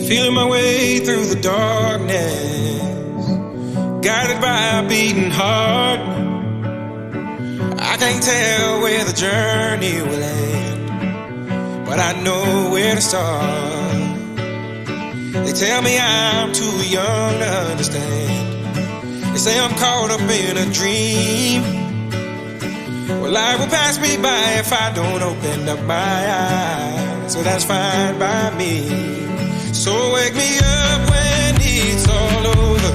Feeling my way through the darkness, guided by a beating heart. I can't tell where the journey will end, but I know where to start. They tell me I'm too young to understand. They say I'm caught up in a dream. Well, life will pass me by if I don't open up my eyes. So that's fine by me. So wake me up when it's all over,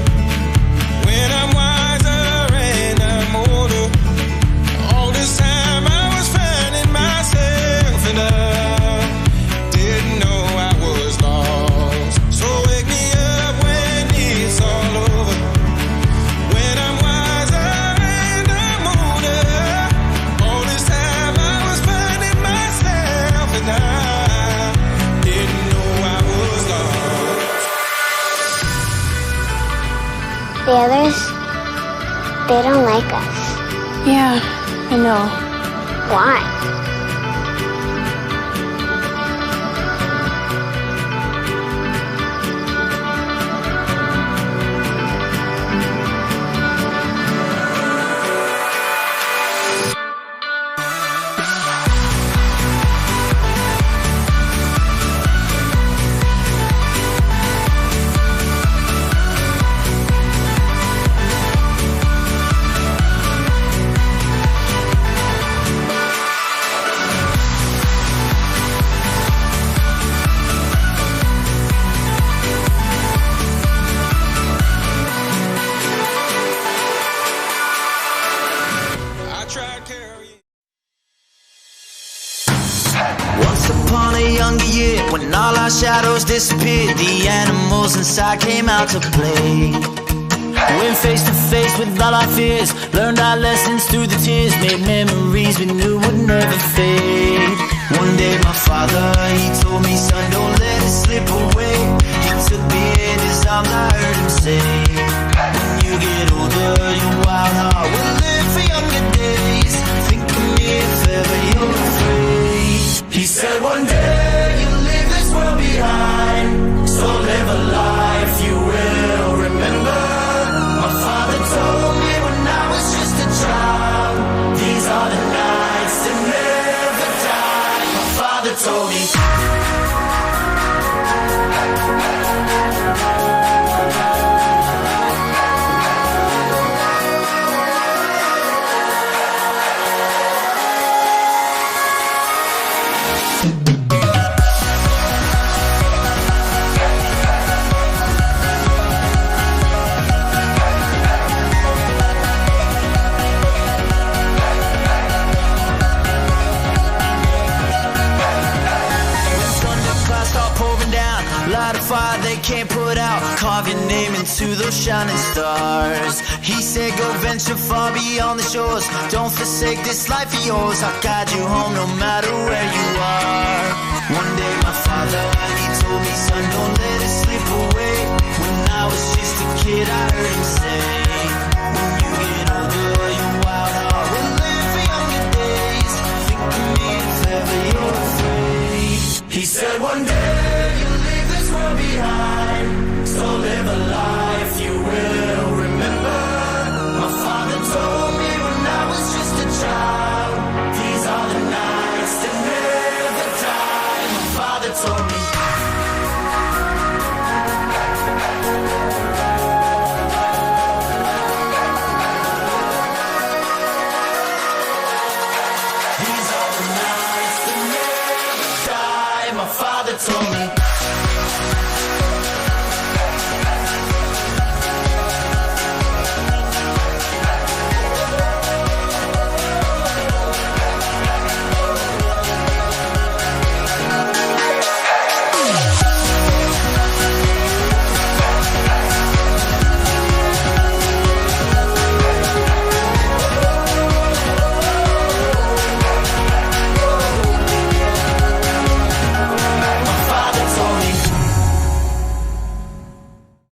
when I'm wiser and I'm older. All this time I was finding myself and I didn't know I was lost. So wake me up when it's all over, when I'm wiser and I'm older. All this time I was finding myself and I didn't know I was lost. The others, they don't like us. Yeah, I know. Why? I tried carrying. Once upon a younger year, when all our shadows disappeared, the animals inside came out to play. Went face to face with all our fears, learned our lessons through the tears, made memories we knew would never fade. One day my father, he told me, son, don't let it slip away. He took me in his arms, I heard him say, when you get older, your wild heart will live for younger days. Think of me if ever you're afraid. He said one day you'll leave this world behind, so live a life you will remember. My father told me when I was just a child, these are the nights that never die. My father told me. Light a fire they can't put out, carve your name into those shining stars. He said go venture far beyond the shores, don't forsake this life of yours. I'll guide you home no matter where you are. One day my father, he told me, son, don't let it slip away. When I was just a kid I heard him say,